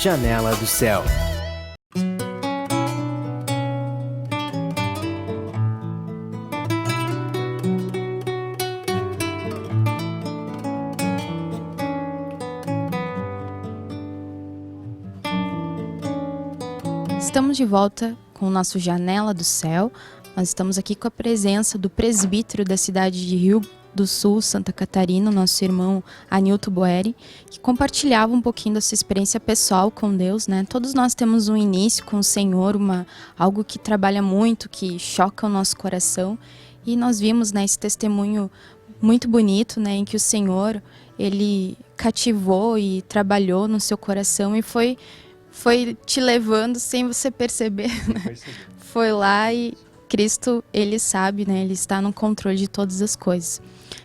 Janela do Céu. Estamos de volta com o nosso Janela do Céu. Nós estamos aqui com a presença do presbítero da cidade de Rio do Sul, Santa Catarina, nosso irmão Anilton Boeri, que compartilhava um pouquinho da sua experiência pessoal com Deus, né? Todos nós temos um início com o Senhor, algo que trabalha muito, que choca o nosso coração. E nós vimos, né, esse testemunho muito bonito, né, em que o Senhor, ele cativou e trabalhou no seu coração e foi te levando sem você perceber, né? Foi lá e Cristo, ele sabe, né? Ele está no controle de todas as coisas.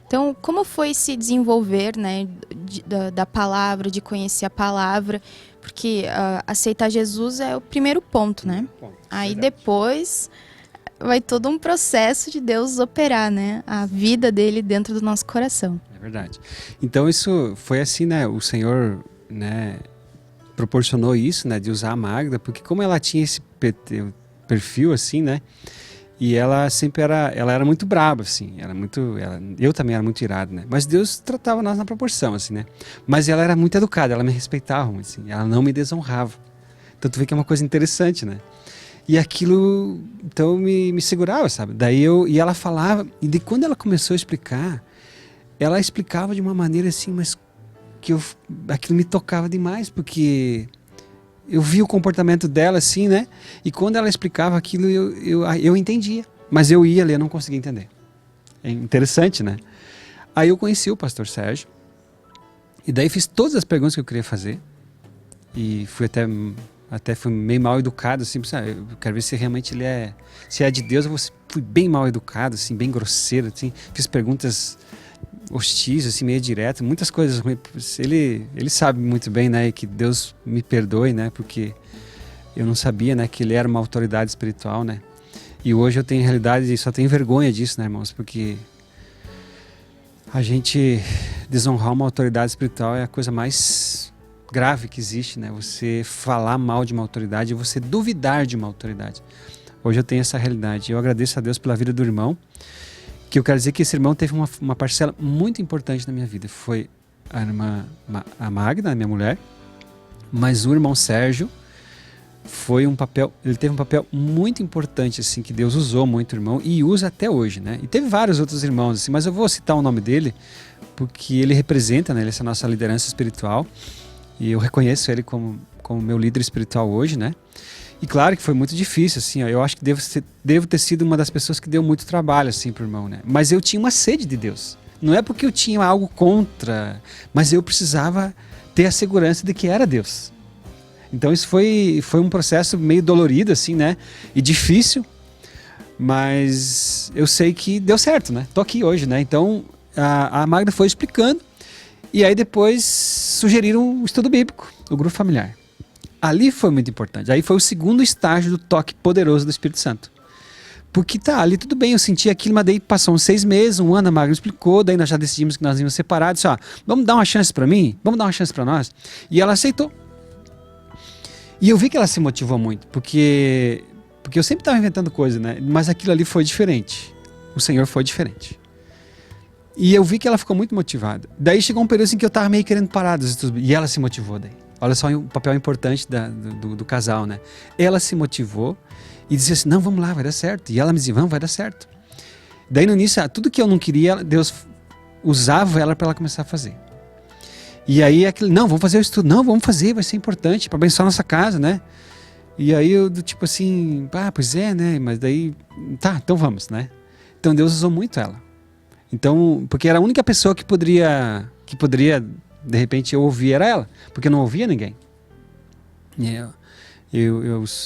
Então, como foi se desenvolver, né, da palavra, de conhecer a palavra? Porque aceitar Jesus é o primeiro ponto, né? Aí depois vai todo um processo de Deus operar, né? A vida dele dentro do nosso coração. É verdade. Então isso foi assim, né? O Senhor, né, proporcionou isso, né, de usar a Magda, porque como ela tinha esse perfil assim, né? E ela sempre era muito braba, assim, eu também era muito irado, né? Mas Deus tratava nós na proporção, assim, né? Mas ela era muito educada, ela me respeitava muito, assim, ela não me desonrava. Então tu vê que é uma coisa interessante, né? E aquilo, então, me segurava, sabe? E ela falava, e quando ela começou a explicar, ela explicava de uma maneira assim, mas que aquilo me tocava demais, porque eu vi o comportamento dela assim, né? E quando ela explicava aquilo, eu entendia. Mas eu ia ler, não conseguia entender. É interessante, né? Aí eu conheci o pastor Sérgio. E daí fiz todas as perguntas que eu queria fazer. E fui até fui meio mal educado, assim. Eu quero ver se realmente se é de Deus. Fui bem mal educado, assim, bem grosseiro, assim. Fiz perguntas hostis, assim, meio direto, muitas coisas ruins. Ele sabe muito bem, né, e que Deus me perdoe, né, porque eu não sabia, né, que ele era uma autoridade espiritual, né, e hoje eu tenho realidade e só tenho vergonha disso, né, irmãos, porque a gente desonrar uma autoridade espiritual é a coisa mais grave que existe, né, você falar mal de uma autoridade e você duvidar de uma autoridade. Hoje eu tenho essa realidade, eu agradeço a Deus pela vida do irmão, que eu quero dizer que esse irmão teve uma parcela muito importante na minha vida. Foi a Magda, a minha mulher, mas o irmão Sérgio ele teve um papel muito importante, assim, que Deus usou muito o irmão e usa até hoje, né? E teve vários outros irmãos, assim, mas eu vou citar o nome dele, porque ele representa, né, essa nossa liderança espiritual, e eu reconheço ele como meu líder espiritual hoje, né? E claro que foi muito difícil, assim, ó, eu acho que devo ter sido uma das pessoas que deu muito trabalho, assim, pro irmão, né? Mas eu tinha uma sede de Deus. Não é porque eu tinha algo contra, mas eu precisava ter a segurança de que era Deus. Então isso foi um processo meio dolorido, assim, né? E difícil, mas eu sei que deu certo, né? Tô aqui hoje, né? Então a Magda foi explicando e aí depois sugeriram o estudo bíblico, o grupo familiar. Ali foi muito importante. Aí foi o segundo estágio do toque poderoso do Espírito Santo. Porque ali tudo bem, eu senti aquilo, mas daí passou uns 6 meses, um ano, a Magda explicou, daí nós já decidimos que nós íamos separar, disse, vamos dar uma chance para mim? Vamos dar uma chance para nós? E ela aceitou. E eu vi que ela se motivou muito, porque eu sempre estava inventando coisa, né? Mas aquilo ali foi diferente. O Senhor foi diferente. E eu vi que ela ficou muito motivada. Daí chegou um período assim que eu estava meio querendo parar dos estudos, e ela se motivou daí. Olha só o papel importante do casal, né? Ela se motivou e disse assim, não, vamos lá, vai dar certo. E ela me dizia, vamos, vai dar certo. Daí no início, tudo que eu não queria, Deus usava ela para ela começar a fazer. E aí, não, vamos fazer o estudo. Não, vamos fazer, vai ser importante para abençoar nossa casa, né? E aí eu, tipo assim, pois é, né? Mas daí, então vamos, né? Então Deus usou muito ela. Então, porque era a única pessoa que poderia de repente eu ouvia era ela, porque eu não ouvia ninguém.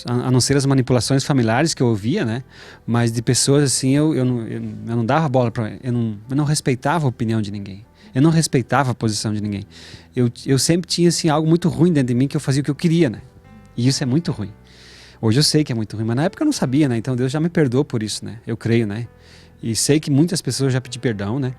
A não ser as manipulações familiares que eu ouvia, né? Mas de pessoas assim, eu não dava bola para, eu não respeitava a opinião de ninguém. Eu não respeitava a posição de ninguém. Eu sempre tinha assim algo muito ruim dentro de mim, que eu fazia o que eu queria, né? E isso é muito ruim. Hoje eu sei que é muito ruim, mas na época eu não sabia, né? Então Deus já me perdoou por isso, né? Eu creio, né? E sei que muitas pessoas já pediram perdão, né?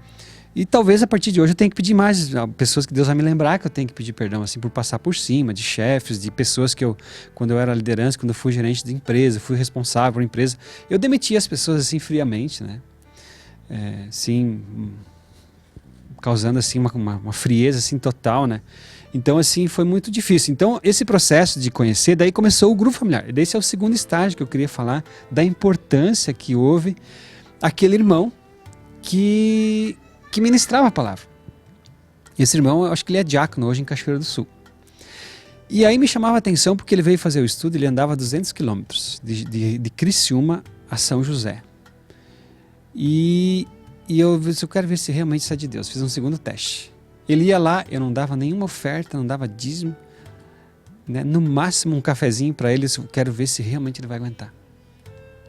E talvez a partir de hoje eu tenha que pedir mais, pessoas que Deus vai me lembrar que eu tenho que pedir perdão, assim, por passar por cima, de chefes, de pessoas que quando eu era liderança, quando eu fui gerente de empresa, fui responsável por empresa, eu demiti as pessoas assim friamente, né? Assim, causando assim uma frieza assim total, né? Então assim foi muito difícil. Então esse processo de conhecer, daí começou o grupo familiar. Esse é o segundo estágio que eu queria falar da importância que houve aquele irmão que ministrava a palavra. Esse irmão, eu acho que ele é diácono hoje em Cachoeira do Sul. E aí me chamava a atenção porque ele veio fazer o estudo, ele andava 200 quilômetros de Criciúma a São José. E eu quero ver se realmente isso é de Deus. Fiz um segundo teste. Ele ia lá, eu não dava nenhuma oferta, não dava dízimo, né? No máximo um cafezinho para ele, eu quero ver se realmente ele vai aguentar.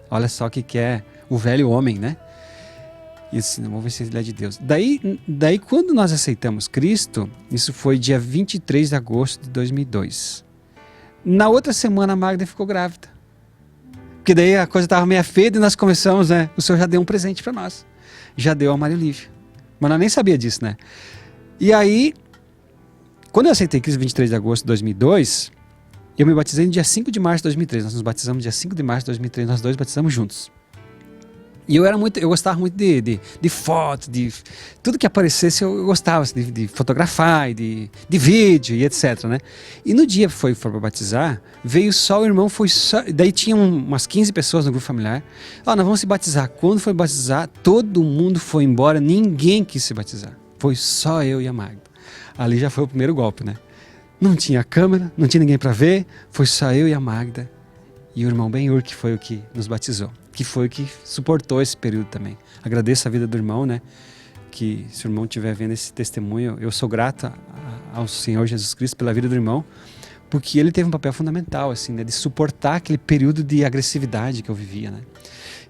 Olha só o que é o velho homem, né? E assim, vamos ver se ele é de Deus. Daí quando nós aceitamos Cristo, isso foi dia 23 de agosto de 2002. Na outra semana a Magda ficou grávida. Porque daí a coisa estava meio feia e nós começamos, né? O Senhor já deu um presente para nós. Já deu a Maria Olívia. Mas nós nem sabia disso, né? E aí, quando eu aceitei Cristo 23 de agosto de 2002, eu me batizei no dia 5 de março de 2003. Nós nos batizamos no dia 5 de março de 2003, nós dois batizamos juntos. E eu gostava muito de foto, de tudo que aparecesse eu gostava, assim, de fotografar, de vídeo e etc, né? E no dia que foi para batizar, veio só o irmão, daí tinha umas 15 pessoas no grupo familiar. Nós vamos se batizar. Quando foi batizar, todo mundo foi embora, ninguém quis se batizar. Foi só eu e a Magda. Ali já foi o primeiro golpe, né? Não tinha câmera, não tinha ninguém para ver, foi só eu e a Magda. E o irmão Benhur, que foi o que nos batizou, que foi o que suportou esse período também. Agradeço a vida do irmão, né? Que se o irmão estiver vendo esse testemunho, eu sou grato ao Senhor Jesus Cristo pela vida do irmão, porque ele teve um papel fundamental, assim, né? De suportar aquele período de agressividade que eu vivia, né?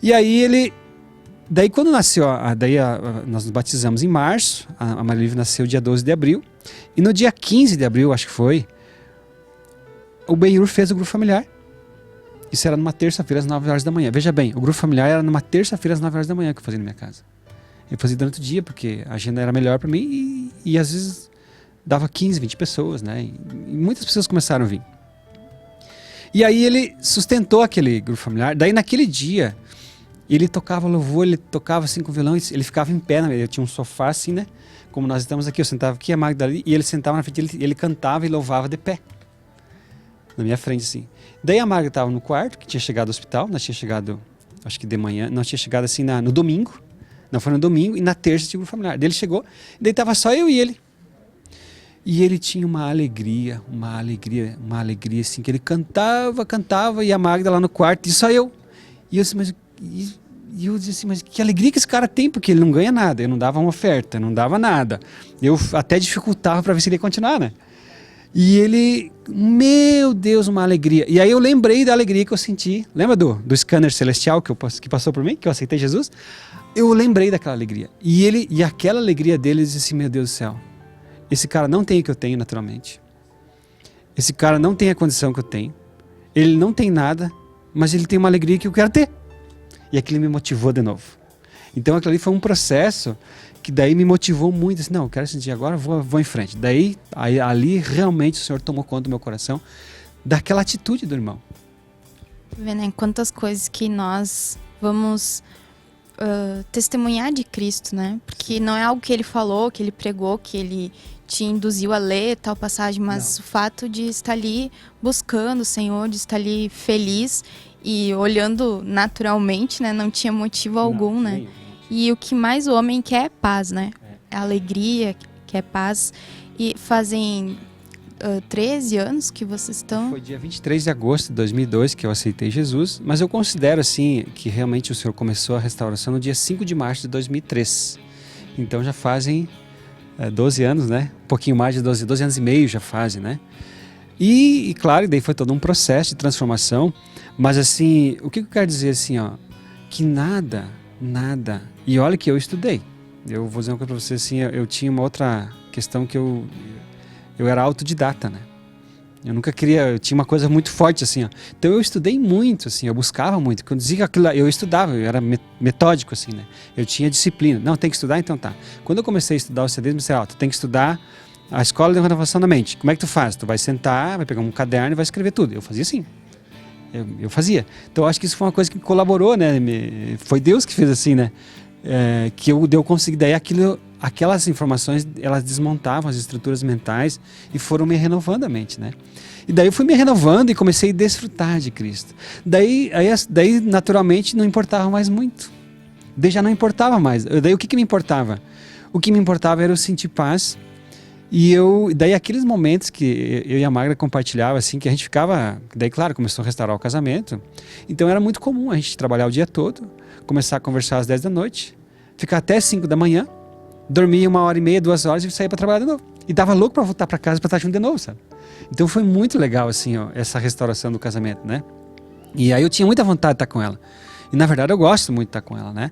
E aí daí quando nasceu, nós nos batizamos em março, a Maria Olívia nasceu dia 12 de abril, e no dia 15 de abril, acho que foi, o Benhur fez o grupo familiar. Isso era numa terça-feira às 9 horas da manhã. Veja bem, o grupo familiar era numa terça-feira às 9 horas da manhã que eu fazia na minha casa. Eu fazia durante o dia, porque a agenda era melhor para mim e às vezes dava 15, 20 pessoas, né? E muitas pessoas começaram a vir. E aí ele sustentou aquele grupo familiar. Daí naquele dia, ele tocava louvor, ele tocava assim com violão, ele ficava em pé, eu tinha um sofá assim, né? Como nós estamos aqui, eu sentava aqui, a Magda ali, e ele sentava na frente, ele cantava e louvava de pé. Na minha frente, assim. Daí a Marga estava no quarto, que tinha chegado ao hospital, nós tinha chegado, acho que de manhã, nós tinha chegado assim no domingo, não foi no domingo, e na terça tinha o familiar. Daí ele chegou, daí estava só eu e ele. E ele tinha uma alegria, assim, que ele cantava, e a Magda lá no quarto, e só eu. E eu disse assim, mas que alegria que esse cara tem, porque ele não ganha nada, eu não dava uma oferta, não dava nada. Eu até dificultava para ver se ele ia continuar, né? E ele, meu Deus, uma alegria. E aí eu lembrei da alegria que eu senti. Lembra do scanner celestial que passou por mim, que eu aceitei Jesus? Eu lembrei daquela alegria. E aquela alegria dele, disse assim, meu Deus do céu, esse cara não tem o que eu tenho naturalmente. Esse cara não tem a condição que eu tenho. Ele não tem nada, mas ele tem uma alegria que eu quero ter. E aquilo me motivou de novo. Então aquilo ali foi um processo que daí me motivou muito, assim, não, eu quero sentir agora, vou em frente. Daí, ali realmente o Senhor tomou conta do meu coração, daquela atitude do irmão. Vendo em quantas coisas que nós vamos testemunhar de Cristo, né? Porque não é algo que ele falou, que ele pregou, que ele te induziu a ler tal passagem, mas não. O fato de estar ali buscando o Senhor, de estar ali feliz e olhando naturalmente, né? Não tinha motivo algum, né? E o que mais o homem quer é paz, né? É alegria, quer paz. E fazem 13 anos que vocês estão... Foi dia 23 de agosto de 2002 que eu aceitei Jesus, mas eu considero assim que realmente o Senhor começou a restauração no dia 5 de março de 2003. Então já fazem 12 anos, né? Um pouquinho mais de 12 anos e meio já fazem, né? E claro, daí foi todo um processo de transformação, mas assim, o que eu quero dizer assim, ó, que nada, e olha que eu estudei, eu vou dizer uma coisa para você assim, eu tinha uma outra questão que eu era autodidata, né? Eu nunca queria, eu tinha uma coisa muito forte assim, ó. Então eu estudei muito, assim, eu buscava muito. Quando dizia aquilo, eu estudava, eu era metódico, assim, né? Eu tinha disciplina. Não, tem que estudar, então tá. Quando eu comecei a estudar o sadismo, eu disse, ó, tu tem que estudar a escola de renovação da mente. Como é que tu faz? Tu vai sentar, vai pegar um caderno e vai escrever tudo. Eu fazia assim. Eu fazia. Então eu acho que isso foi uma coisa que colaborou, né? Foi Deus que fez assim, né? Que eu consegui, daí aquelas informações, elas desmontavam as estruturas mentais e foram me renovando a mente, né? E daí eu fui me renovando e comecei a desfrutar de Cristo. Daí naturalmente não importava mais muito. Daí já não importava mais. Daí o que me importava? O que me importava era eu sentir paz. E daí aqueles momentos que eu e a Magda compartilhava, assim, que a gente ficava, daí claro, começou a restaurar o casamento, então era muito comum a gente trabalhar o dia todo, começar a conversar às 10 da noite, ficar até 5 da manhã, dormir 1h30, 2 horas e sair para trabalhar de novo. E dava louco para voltar para casa para estar junto de novo, sabe? Então foi muito legal, assim, ó, essa restauração do casamento, né? E aí eu tinha muita vontade de estar com ela. E na verdade eu gosto muito de estar com ela, né?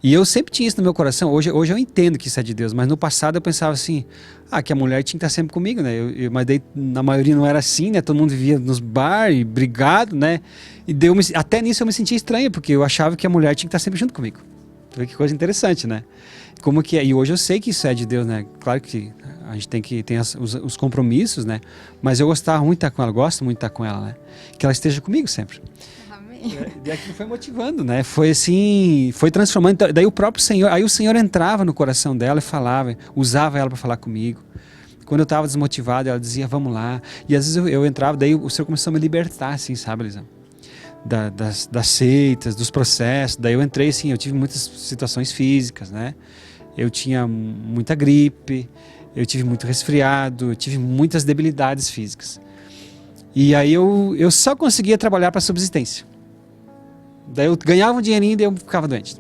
E eu sempre tinha isso no meu coração. Hoje eu entendo que isso é de Deus, mas no passado eu pensava assim, que a mulher tinha que estar sempre comigo, né? Mas daí na maioria não era assim, né? Todo mundo vivia nos bar e brigado, né? E até nisso eu me sentia estranho, porque eu achava que a mulher tinha que estar sempre junto comigo. Vê que coisa interessante, né? Como que é? E hoje eu sei que isso é de Deus, né? Claro que a gente tem que ter os compromissos, né? Mas eu gostava muito de estar com ela, gosto muito de estar com ela, né? Que ela esteja comigo sempre. E aquilo foi motivando, né? Foi assim, foi transformando. Então, daí o próprio Senhor, aí o Senhor entrava no coração dela e falava, usava ela para falar comigo. Quando eu estava desmotivado, ela dizia, vamos lá. E às vezes eu entrava, daí o Senhor começou a me libertar, assim, sabe, Elisa? Das seitas, dos processos. Daí eu entrei, assim, eu tive muitas situações físicas, né? Eu tinha muita gripe, eu tive muito resfriado, eu tive muitas debilidades físicas. E aí eu só conseguia trabalhar para subsistência. Daí eu ganhava um dinheirinho e daí eu ficava doente.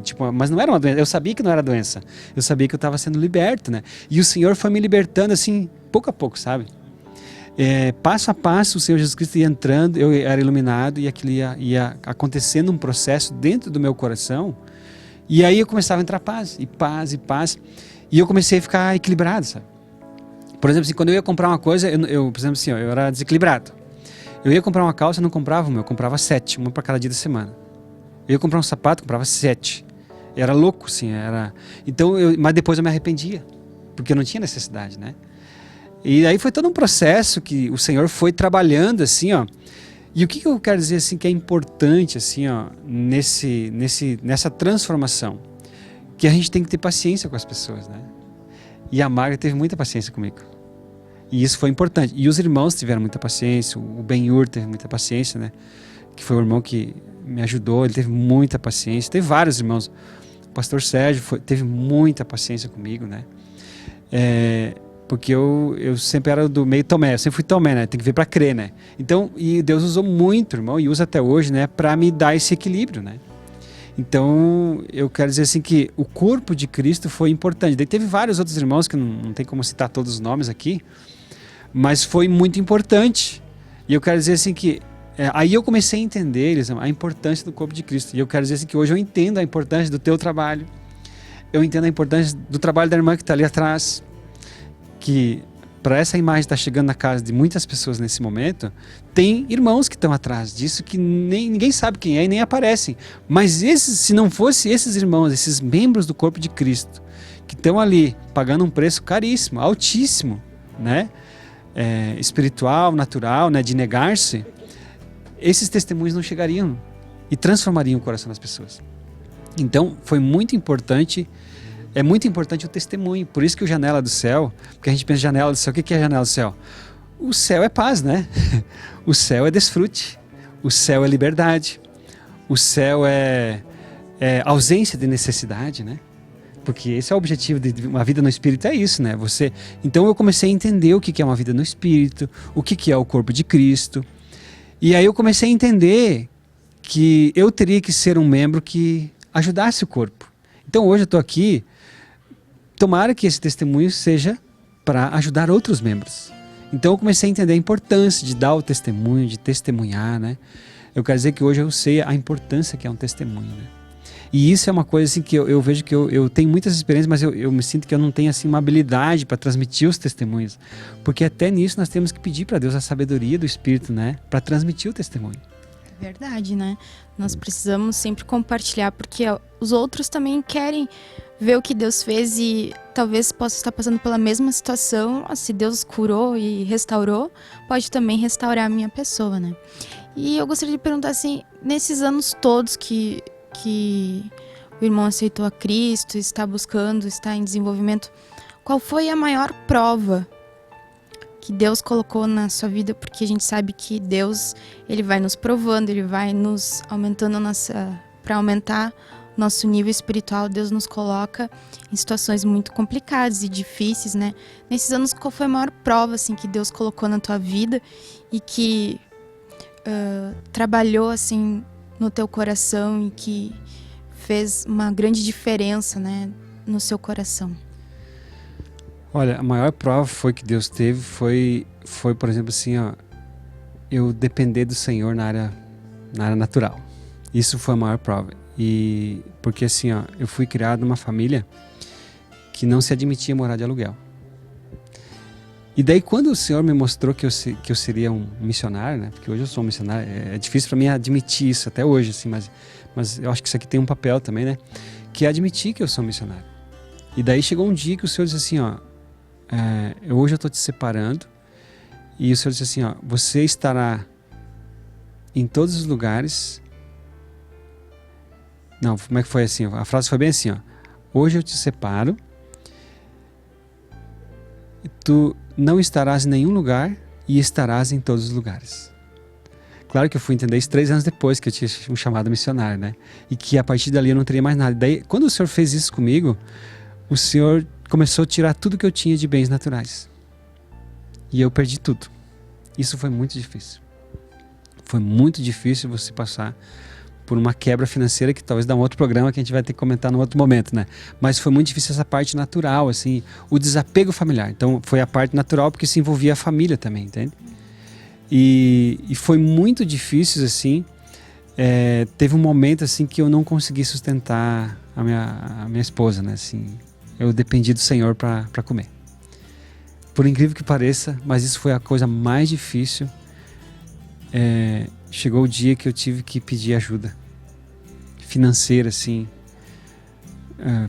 Tipo, mas não era uma doença, eu sabia que não era doença. Eu sabia que eu estava sendo liberto, né? E o Senhor foi me libertando assim, pouco a pouco, sabe? Passo a passo o Senhor Jesus Cristo ia entrando, eu era iluminado e aquilo ia acontecendo um processo dentro do meu coração. E aí eu começava a entrar paz, e paz, e paz. E eu comecei a ficar equilibrado, sabe? Por exemplo, assim, quando eu ia comprar uma coisa, por exemplo assim, eu era desequilibrado. Eu ia comprar uma calça, eu não comprava uma, eu comprava 7, uma para cada dia da semana. Eu ia comprar um sapato, eu comprava 7. Era louco, assim, era... Então, mas depois eu me arrependia, porque eu não tinha necessidade, né? E aí foi todo um processo que o Senhor foi trabalhando, assim, ó. E o que eu quero dizer, assim, que é importante, assim, ó, nessa transformação? Que a gente tem que ter paciência com as pessoas, né? E a Marga teve muita paciência comigo. E isso foi importante. E os irmãos tiveram muita paciência, o Ben-Hur teve muita paciência, né? Que foi o irmão que me ajudou, ele teve muita paciência. Teve vários irmãos. O pastor Sérgio teve muita paciência comigo, né? Porque eu sempre era do meio Tomé, eu sempre fui Tomé, né? Tem que ver para crer, né? Então, e Deus usou muito, irmão, e usa até hoje, né? Para me dar esse equilíbrio, né? Então, eu quero dizer assim que o corpo de Cristo foi importante. Daí teve vários outros irmãos, que não tem como citar todos os nomes aqui, mas foi muito importante. E eu quero dizer assim que aí eu comecei a entender a importância do corpo de Cristo. E eu quero dizer assim que hoje eu entendo a importância do teu trabalho. Eu entendo a importância do trabalho da irmã que está ali atrás. Que para essa imagem estar chegando na casa de muitas pessoas nesse momento, tem irmãos que estão atrás disso que ninguém sabe quem é e nem aparecem. Mas se não fosse esses irmãos, esses membros do corpo de Cristo, que estão ali pagando um preço caríssimo, altíssimo, né? Espiritual, natural, né? De negar-se, esses testemunhos não chegariam e transformariam o coração das pessoas. Então, foi muito importante. É muito importante o testemunho. Por isso que o Janela do Céu, porque a gente pensa janela do céu, o que é janela do céu? O céu é paz, né? O céu é desfrute. O céu é liberdade. O céu é ausência de necessidade, né? Porque esse é o objetivo de uma vida no Espírito, é isso, né? Então eu comecei a entender o que é uma vida no Espírito, o que é o corpo de Cristo. E aí eu comecei a entender que eu teria que ser um membro que ajudasse o corpo. Então hoje eu estou aqui. Tomara que esse testemunho seja para ajudar outros membros. Então eu comecei a entender a importância de dar o testemunho, de testemunhar, né? Eu quero dizer que hoje eu sei a importância que é um testemunho, né? E isso é uma coisa assim que eu vejo que eu tenho muitas experiências, mas eu me sinto que eu não tenho assim uma habilidade para transmitir os testemunhos. Porque até nisso nós temos que pedir para Deus a sabedoria do Espírito, né? Para transmitir o testemunho. É verdade, né? Nós precisamos sempre compartilhar, porque os outros também querem ver o que Deus fez e talvez possa estar passando pela mesma situação. Se Deus curou e restaurou, pode também restaurar a minha pessoa, né? E eu gostaria de perguntar assim, nesses anos todos que o irmão aceitou a Cristo, está buscando, está em desenvolvimento, qual foi a maior prova que Deus colocou na sua vida? Porque a gente sabe que Deus, ele vai nos provando, ele vai nos aumentando para aumentar nosso nível espiritual. Deus nos coloca em situações muito complicadas e difíceis, né? Nesses anos, qual foi a maior prova assim que Deus colocou na tua vida e que trabalhou assim no teu coração e que fez uma grande diferença, né, no seu coração? Olha, a maior prova que Deus teve foi, por exemplo, assim, ó, eu depender do Senhor na área natural. Isso foi a maior prova. E porque assim, ó, eu fui criado numa família que não se admitia morar de aluguel. E daí quando o Senhor me mostrou que eu seria um missionário, né? Porque hoje eu sou um missionário, é difícil para mim admitir isso até hoje, assim, mas eu acho que isso aqui tem um papel também, né? Que é admitir que eu sou um missionário. E daí chegou um dia que o Senhor disse assim, ó, hoje eu estou te separando, e o Senhor disse assim, ó, você estará em todos os lugares. Não, como é que foi assim? A frase foi bem assim, ó, hoje eu te separo, e tu não estarás em nenhum lugar e estarás em todos os lugares. Claro que eu fui entender isso 3 anos depois que eu tinha um chamado missionário, né? E que a partir dali eu não teria mais nada. Daí, quando o Senhor fez isso comigo, o Senhor começou a tirar tudo que eu tinha de bens naturais. E eu perdi tudo. Isso foi muito difícil. Foi muito difícil você passar por uma quebra financeira que talvez dá um outro programa que a gente vai ter que comentar num outro momento, né? Mas foi muito difícil essa parte natural, assim, o desapego familiar. Então foi a parte natural porque se envolvia a família também, entende? E foi muito difícil, assim, teve um momento assim que eu não consegui sustentar a minha esposa, né? Assim, eu dependi do Senhor para comer. Por incrível que pareça, mas isso foi a coisa mais difícil. Chegou o dia que eu tive que pedir ajuda financeira, assim,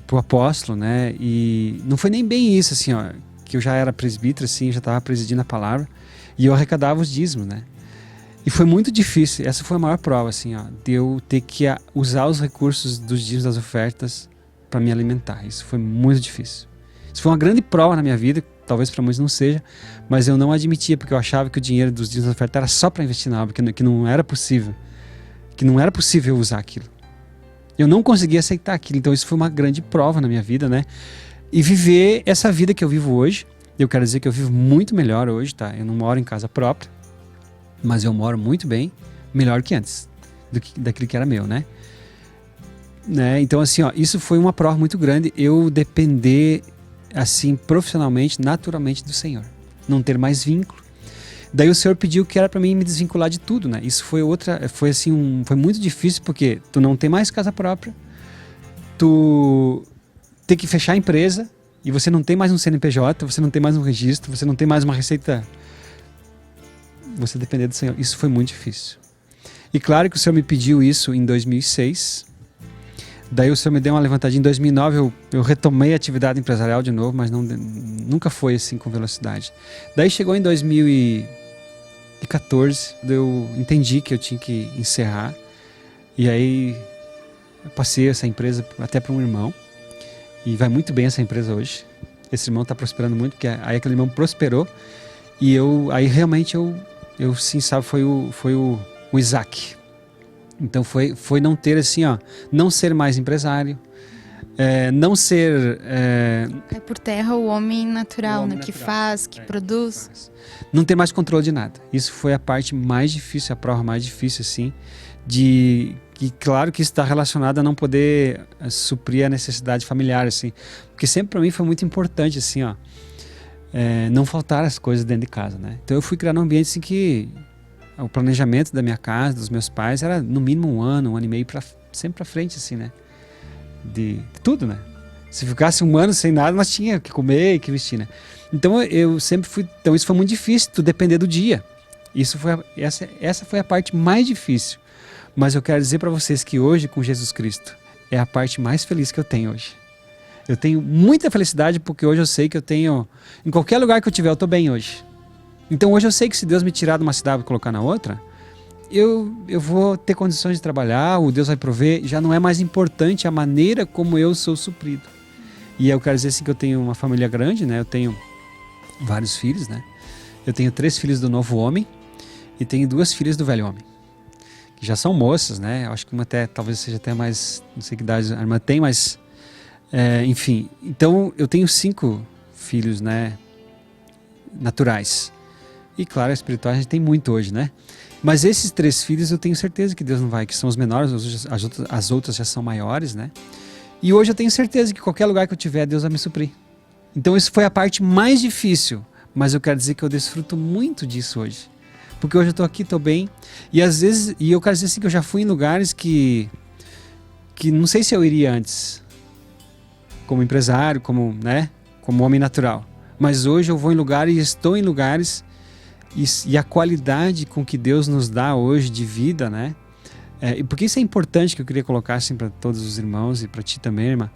pro apóstolo, né? E não foi nem bem isso, assim, ó, que eu já era presbítero, assim, já estava presidindo a palavra e eu arrecadava os dízimos, né? E foi muito difícil. Essa foi a maior prova, assim, ó, de eu ter que usar os recursos dos dízimos das ofertas para me alimentar. Isso foi muito difícil. Isso foi uma grande prova na minha vida. Talvez para muitos não seja, mas eu não admitia, porque eu achava que o dinheiro dos dízimos da oferta era só para investir na obra, que não era possível, eu usar aquilo. Eu não conseguia aceitar aquilo, então isso foi uma grande prova na minha vida, né? E viver essa vida que eu vivo hoje, eu quero dizer que eu vivo muito melhor hoje, tá? Eu não moro em casa própria, mas eu moro muito bem, melhor que antes, daquilo que era meu, né? Então assim, ó, isso foi uma prova muito grande, eu depender assim, profissionalmente, naturalmente do Senhor. Não ter mais vínculo. Daí o Senhor pediu que era para mim me desvincular de tudo, né? Isso foi foi muito difícil porque tu não tem mais casa própria, tu tem que fechar a empresa e você não tem mais um CNPJ, você não tem mais um registro, você não tem mais uma receita. Você depender do Senhor. Isso foi muito difícil. E claro que o Senhor me pediu isso em 2006. Daí o Senhor me deu uma levantadinha. Em 2009 eu retomei a atividade empresarial de novo, mas nunca foi assim com velocidade. Daí chegou em 2014, eu entendi que eu tinha que encerrar. E aí eu passei essa empresa até para um irmão. E vai muito bem essa empresa hoje. Esse irmão está prosperando muito, porque aí aquele irmão prosperou. E aí realmente eu sim, sabe, foi o Isaac. Então foi não ter assim, ó, não ser mais empresário, não ser... Cai por terra o homem natural, né? Que faz, que produz. Não ter mais controle de nada. Isso foi a parte mais difícil, a prova mais difícil, assim, que claro que está relacionado a não poder suprir a necessidade familiar, assim, porque sempre para mim foi muito importante, assim, ó, não faltar as coisas dentro de casa, né? Então eu fui criar um ambiente assim que o planejamento da minha casa, dos meus pais, era no mínimo um ano e meio sempre para frente, assim, né? de tudo, né? Se ficasse um ano sem nada, nós tinha que comer e que vestir, né? Então eu sempre fui... Então isso foi muito difícil, tu depender do dia. Essa foi a parte mais difícil. Mas eu quero dizer para vocês que hoje, com Jesus Cristo, é a parte mais feliz que eu tenho hoje. Eu tenho muita felicidade porque hoje eu sei que eu tenho... Em qualquer lugar que eu tiver, eu estou bem hoje. Então hoje eu sei que se Deus me tirar de uma cidade e colocar na outra, eu vou ter condições de trabalhar, o Deus vai prover. Já não é mais importante a maneira como eu sou suprido. E eu quero dizer assim que eu tenho uma família grande, né? Eu tenho vários filhos, né? Eu tenho 3 filhos do novo homem e tenho 2 filhas do velho homem, que já são moças, né? Eu acho que uma até, talvez seja até mais, não sei que idade a irmã tem, mas enfim. Então eu tenho 5 filhos, né? Naturais. E claro, espirituais a gente tem muito hoje, né? Mas esses 3 filhos eu tenho certeza que Deus não vai, que são os menores, as outras já são maiores, né? E hoje eu tenho certeza que qualquer lugar que eu tiver, Deus vai me suprir. Então isso foi a parte mais difícil, mas eu quero dizer que eu desfruto muito disso hoje. Porque hoje eu estou aqui, estou bem, e às vezes, e eu quero dizer assim que eu já fui em lugares que não sei se eu iria antes, como empresário, como homem natural. Mas hoje eu vou em lugares e estou em lugares, e a qualidade com que Deus nos dá hoje de vida, né? Porque isso é importante, que eu queria colocar assim para todos os irmãos e para ti também, irmã,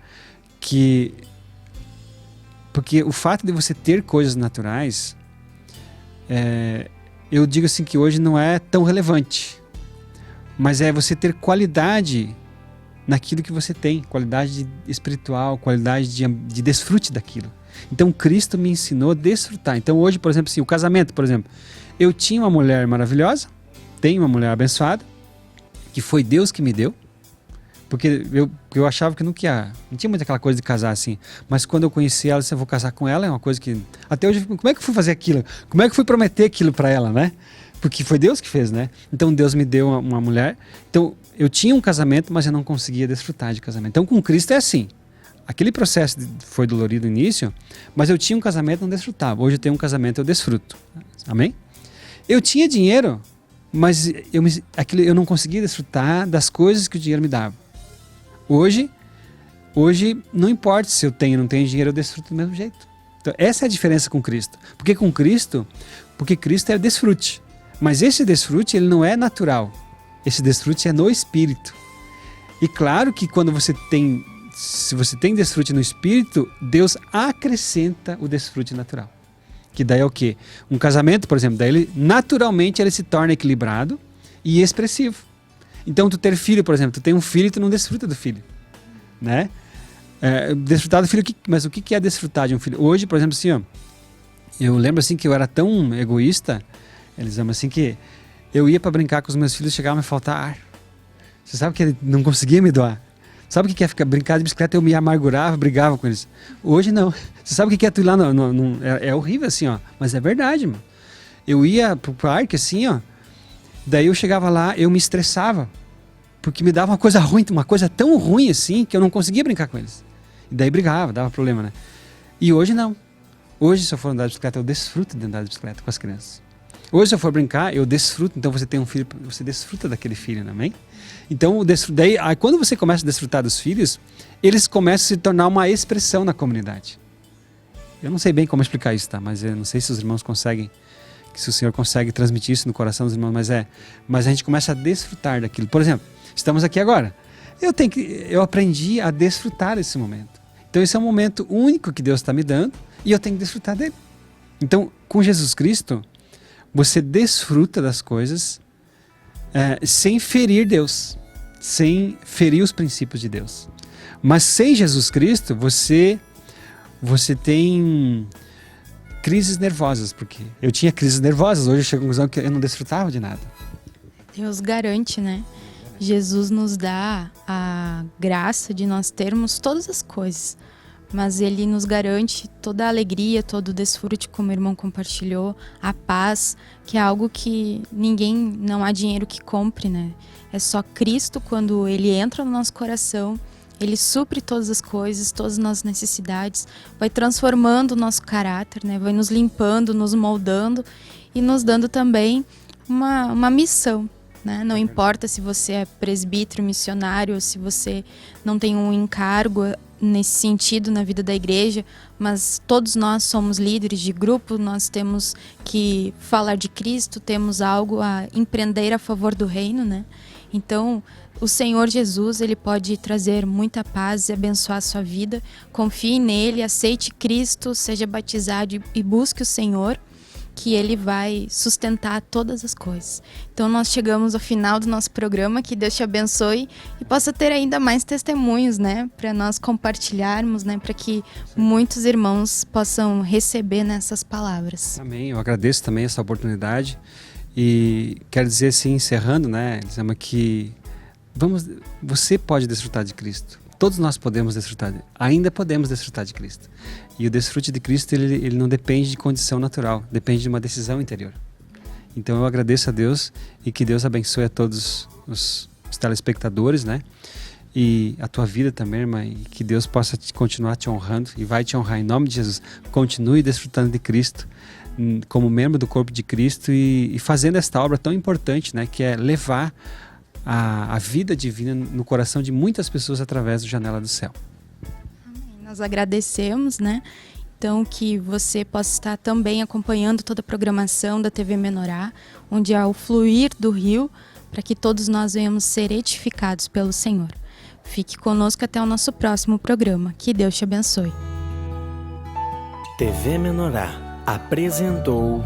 porque o fato de você ter coisas naturais, eu digo assim que hoje não é tão relevante, mas é você ter qualidade naquilo que você tem, qualidade espiritual, qualidade de desfrute daquilo. Então Cristo me ensinou a desfrutar. Então hoje, por exemplo, assim, o casamento, por exemplo, eu tinha uma mulher maravilhosa, tenho uma mulher abençoada, que foi Deus que me deu, porque eu achava que não tinha muito aquela coisa de casar assim, mas quando eu conheci ela, se eu vou casar com ela, é uma coisa que até hoje, como é que eu fui fazer aquilo? Como é que eu fui prometer aquilo para ela, né? Porque foi Deus que fez, né? Então Deus me deu uma mulher. Então eu tinha um casamento, mas eu não conseguia desfrutar de casamento. Então com Cristo é assim. Aquele processo foi dolorido no início, mas eu tinha um casamento e não desfrutava. Hoje eu tenho um casamento e eu desfruto. Amém? Eu tinha dinheiro, mas eu não conseguia desfrutar das coisas que o dinheiro me dava. Hoje não importa se eu tenho ou não tenho dinheiro, eu desfruto do mesmo jeito. Então essa é a diferença com Cristo. Porque Cristo é desfrute. Mas esse desfrute, ele não é natural. Esse desfrute é no Espírito. E claro que se você tem desfrute no Espírito, Deus acrescenta o desfrute natural. Que daí é o quê? Um casamento, por exemplo, daí naturalmente ele se torna equilibrado e expressivo. Então tu ter filho, por exemplo, tu tem um filho e tu não desfruta do filho, né? Desfrutar do filho, mas o que é desfrutar de um filho? Hoje, por exemplo, assim, ó, eu lembro assim que eu era tão egoísta, eles amam assim, que eu ia para brincar com os meus filhos, chegava a me faltar ar. Você sabe que ele não conseguia me doar. Sabe o que é brincar de bicicleta? Eu me amargurava, brigava com eles. Hoje não. Você sabe o que é tu ir lá? É horrível assim, ó. Mas é verdade, mano. Eu ia pro parque assim, ó. Daí eu chegava lá, eu me estressava. Porque me dava uma coisa ruim, uma coisa tão ruim assim, que eu não conseguia brincar com eles. E daí brigava, dava problema, né? E hoje não. Hoje, se eu for andar de bicicleta, eu desfruto de andar de bicicleta com as crianças. Hoje, se eu for brincar, eu desfruto. Então, você tem um filho, você desfruta daquele filho, não é? Então, daí, quando você começa a desfrutar dos filhos, eles começam a se tornar uma expressão na comunidade. Eu não sei bem como explicar isso, tá? Mas eu não sei se os irmãos conseguem, se o Senhor consegue transmitir isso no coração dos irmãos, mas a gente começa a desfrutar daquilo. Por exemplo, estamos aqui agora. Eu aprendi a desfrutar desse momento. Então, esse é um momento único que Deus está me dando e eu tenho que desfrutar dele. Então, com Jesus Cristo, você desfruta das coisas sem ferir Deus, sem ferir os princípios de Deus. Mas sem Jesus Cristo, você tem crises nervosas, porque eu tinha crises nervosas, hoje eu chego à conclusão que eu não desfrutava de nada. Deus garante, né? Jesus nos dá a graça de nós termos todas as coisas, mas Ele nos garante toda a alegria, todo o desfrute, como o irmão compartilhou, a paz, que é algo que não há dinheiro que compre, né? É só Cristo, quando Ele entra no nosso coração, Ele supre todas as coisas, todas as nossas necessidades, vai transformando o nosso caráter, né? Vai nos limpando, nos moldando e nos dando também uma missão, né? Não importa se você é presbítero, missionário, ou se você não tem um encargo nesse sentido na vida da igreja, mas todos nós somos líderes de grupo, nós temos que falar de Cristo, temos algo a empreender a favor do reino, né? Então, o Senhor Jesus, ele pode trazer muita paz e abençoar a sua vida. Confie nele, aceite Cristo, seja batizado e busque o Senhor, que ele vai sustentar todas as coisas. Então nós chegamos ao final do nosso programa, que Deus te abençoe e possa ter ainda mais testemunhos, né, para nós compartilharmos, né, para que muitos irmãos possam receber nessas palavras. Amém, eu agradeço também essa oportunidade e quero dizer assim, encerrando, né, Elisama, que você pode desfrutar de Cristo. Todos nós podemos desfrutar, ainda podemos desfrutar de Cristo. E o desfrute de Cristo, ele não depende de condição natural, depende de uma decisão interior. Então eu agradeço a Deus e que Deus abençoe a todos os telespectadores, né? E a tua vida também, irmã, e que Deus possa continuar te honrando e vai te honrar em nome de Jesus. Continue desfrutando de Cristo como membro do corpo de Cristo e fazendo esta obra tão importante, né? Que é levar a vida divina no coração de muitas pessoas através do Janela do Céu. Amém. Nós agradecemos, né? Então, que você possa estar também acompanhando toda a programação da TV Menorá, onde há o fluir do rio, para que todos nós venhamos ser edificados pelo Senhor. Fique conosco até o nosso próximo programa. Que Deus te abençoe. TV Menorá apresentou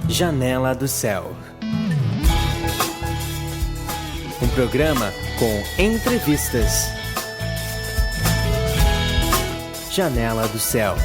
Janela do Céu. Um programa com entrevistas. Janela do Céu.